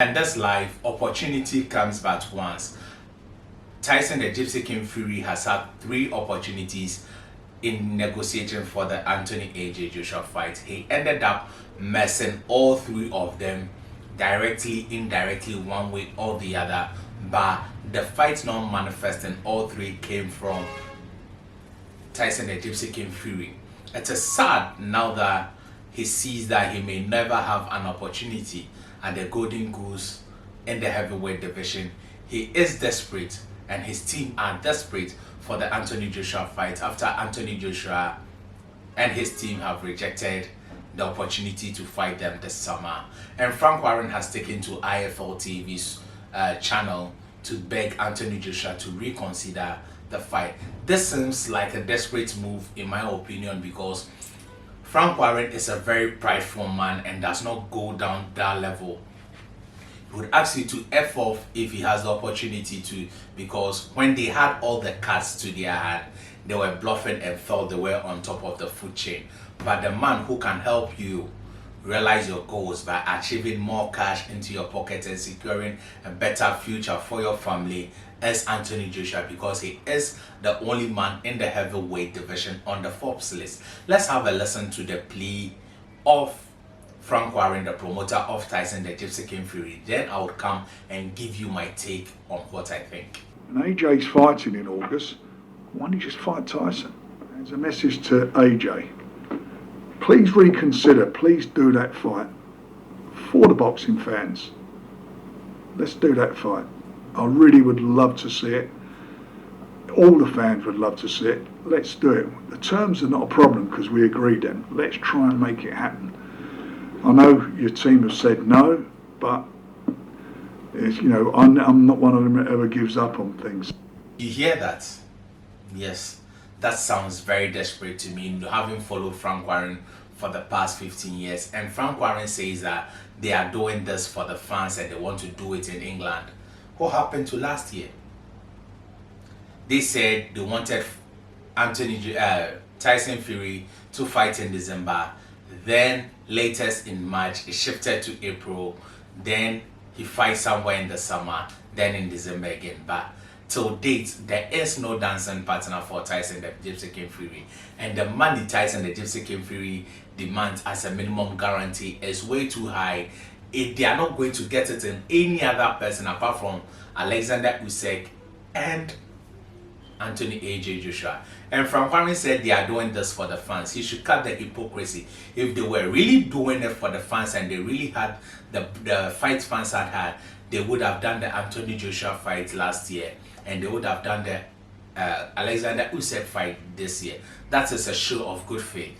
And this life, opportunity comes but once. Tyson the Gypsy King Fury has had 3 opportunities in negotiating for the Anthony AJ Joshua fight. He ended up messing all 3 of them directly, indirectly, one way or the other. But the fight not manifesting, all 3 came from Tyson the Gypsy King Fury. It is sad now that he sees that he may never have an opportunity at the Golden Goose in the heavyweight division. He is desperate, and his team are desperate for the Anthony Joshua fight after Anthony Joshua and his team have rejected the opportunity to fight them this summer. And Frank Warren has taken to IFL TV's channel to beg Anthony Joshua to reconsider the fight. This seems like a desperate move in my opinion, because Frank Warren is a very prideful man and does not go down that level. He would ask you to F off if he has the opportunity to, because when they had all the cards to their hand, they were bluffing and felt they were on top of the food chain. But the man who can help you realize your goals by achieving more cash into your pocket and securing a better future for your family is Anthony Joshua, because he is the only man in the heavyweight division on the Forbes list. Let's have a listen to the plea of Frank Warren, the promoter of Tyson the Gypsy King Fury. Then I will come and give you my take on what I think. And AJ's fighting in August. Why don't you just fight Tyson? There's a message to AJ. Please reconsider. Please do that fight. For the boxing fans, let's do that fight. I really would love to see it. All the fans would love to see it. Let's do it. The terms are not a problem because we agreed them. Let's try and make it happen. I know your team have said no, but I'm not one of them that ever gives up on things. You hear that? Yes, that sounds very desperate to me, having followed Frank Warren for the past 15 years. And Frank Warren says that they are doing this for the fans and they want to do it in England. What happened to last year? They said they wanted Tyson Fury to fight in December. Then latest in March, it shifted to April. Then he fights somewhere in the summer. Then in December again. But till date, there is no dancing partner for Tyson the Gypsy King Fury. And the money Tyson the Gypsy King Fury demands as a minimum guarantee is way too high. They are not going to get it in any other person apart from Alexander Usyk and Anthony AJ Joshua. And Frank Warren said they are doing this for the fans. He should cut the hypocrisy. If they were really doing it for the fans and they really had the fight fans had, they would have done the Anthony Joshua fight last year, and they would have done the Alexander Usyk fight this year. That is a show of good faith.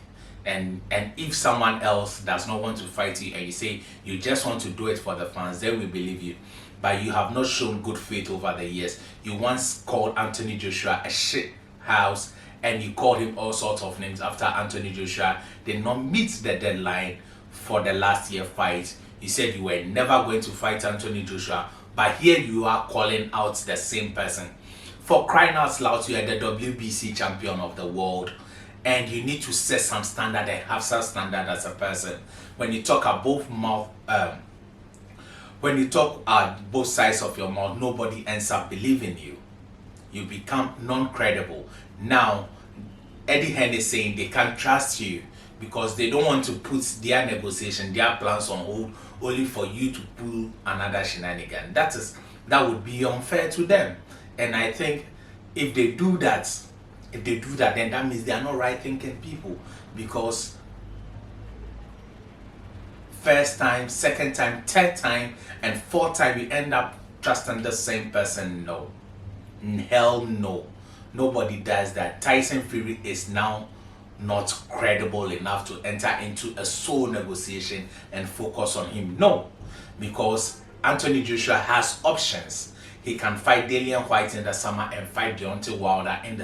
And if someone else does not want to fight you and you say you just want to do it for the fans, then we believe you. But you have not shown good faith over the years. You once called Anthony Joshua a shit house, and you called him all sorts of names after Anthony Joshua did not meet the deadline for the last year fight. You said you were never going to fight Anthony Joshua, but here you are calling out the same person. For crying out loud, you are the WBC champion of the world, and you need to set some standard and have some standard as a person. When you talk at both sides of your mouth, nobody ends up believing you. You become non-credible. Now, Eddie Hearn is saying they can't trust you because they don't want to put their negotiation, their plans on hold, only for you to pull another shenanigan. That would be unfair to them. And I think if they do that, then that means they are not right-thinking people. Because first time, second time, third time, and fourth time, you end up trusting the same person. No. Hell no. Nobody does that. Tyson Fury is now not credible enough to enter into a sole negotiation and focus on him. No. Because Anthony Joshua has options. He can fight Dillian White in the summer and fight Deontay Wilder in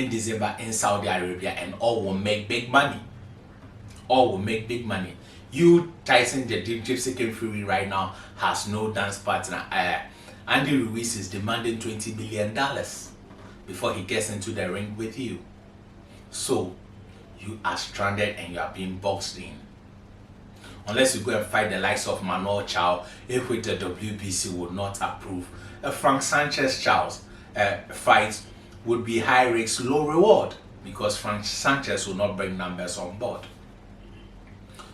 December in Saudi Arabia, and all will make big money. All will make big money. You, Tyson the Gypsy King Fury right now has no dance partner. Andy Ruiz is demanding $20 million before he gets into the ring with you. So you are stranded and you are being boxed in. unless you go and fight the likes of Manuel Chow, if which the WBC would not approve. A Frank Sanchez Chow's fight would be high risk, low reward, because Frank Sanchez will not bring numbers on board.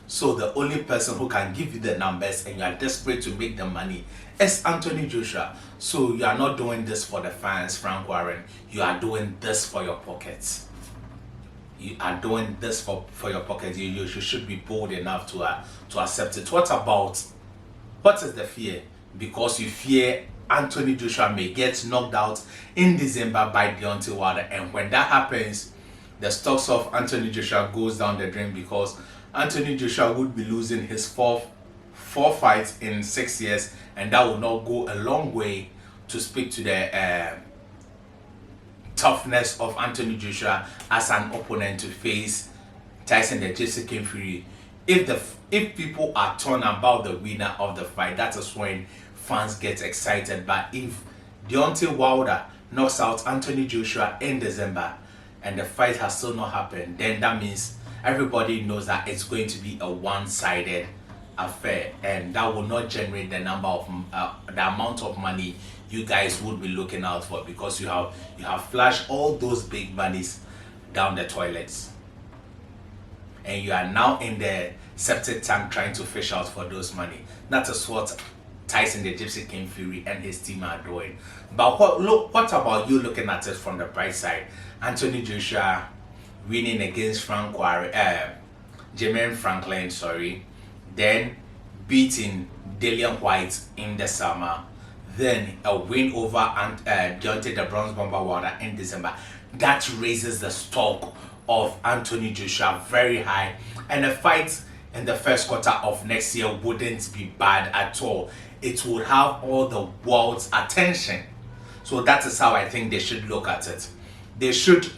So the only person who can give you the numbers and you are desperate to make the money is Anthony Joshua. So you are not doing this for the fans, Frank Warren. You are doing this for your pockets. You are doing this for your pocket. You should be bold enough to accept it. What is the fear? Because you fear Anthony Joshua may get knocked out in December by Deontay Wilder, and when that happens, the stocks of Anthony Joshua goes down the drain, because Anthony Joshua would be losing his four fights in 6 years, and that will not go a long way to speak to the toughness of Anthony Joshua as an opponent to face Tyson the Gypsy King Fury. If people are torn about the winner of the fight, that is when fans get excited. But if Deontay Wilder knocks out Anthony Joshua in December and the fight has still not happened, then that means everybody knows that it's going to be a one-sided affair, and that will not generate the amount of money you guys would be looking out for, because you have flushed all those big monies down the toilets, and you are now in the septic tank trying to fish out for those money. That is what Tyson the Gypsy King Fury and his team are doing. But what about you looking at it from the bright side? Anthony Joshua winning against Jermaine Franklin, then beating Dillian White in the summer, then a win over Deontay the Bronze Bomber Wilder in December. That raises the stock of Anthony Joshua very high, and a fight in the first quarter of next year wouldn't be bad at all. It would have all the world's attention. So that is how I think they should look at it. They should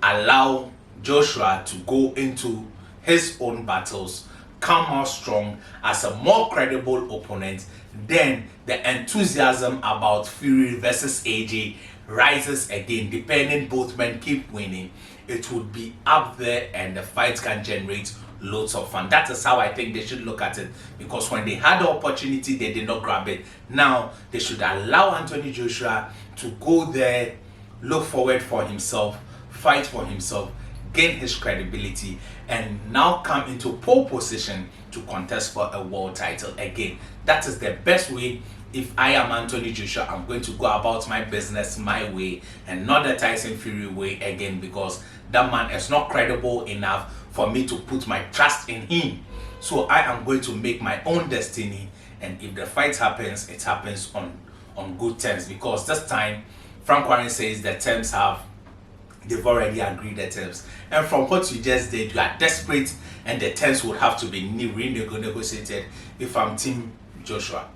allow Joshua to go into his own battles, come out strong as a more credible opponent. Then the enthusiasm about Fury versus AJ rises again. Depending both men keep winning, it would be up there, and the fight can generate loads of fun. That is how I think they should look at it, because when they had the opportunity, they did not grab it. Now they should allow Anthony Joshua to go there, look forward for himself, fight for himself, gain his credibility, and now come into pole position to contest for a world title again. That is the best way. If I am Anthony Joshua, I'm going to go about my business my way and not the Tyson Fury way again, because that man is not credible enough for me to put my trust in him. So I am going to make my own destiny, and if the fight happens, it happens on good terms, because this time Frank Warren says they've already agreed the terms, and from what you just did, you are desperate, and the terms would have to be renegotiated if I'm Team Joshua,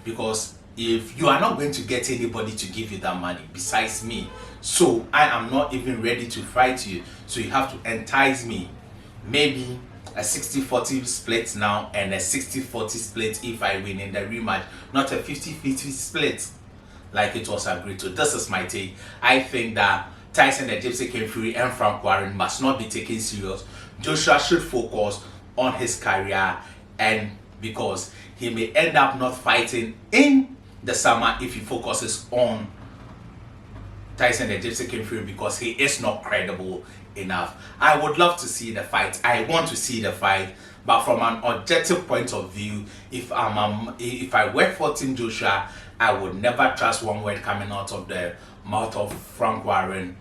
because if you are not going to get anybody to give you that money besides me, so I am not even ready to fight you, so you have to entice me. Maybe a 60-40 split now and a 60-40 split if I win in the rematch, not a 50-50 split like it was agreed to. This is my take. I think that Tyson the Gypsy King Fury and Frank Warren must not be taken serious. Joshua should focus on his career, and because he may end up not fighting in the summer if he focuses on Tyson the Gypsy King Fury, because he is not credible enough. I would love to see the fight. I want to see the fight, but from an objective point of view, if I work for Team Joshua, I would never trust one word coming out of the mouth of Frank Warren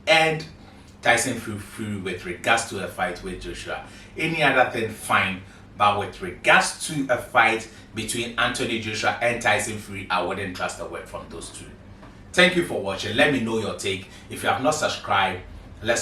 and Tyson Fury with regards to a fight with Joshua. Any other thing, fine, but with regards to a fight between Anthony Joshua and Tyson Fury, I wouldn't trust a word from those two. Thank you for watching. Let me know your take. If you have not subscribed, let's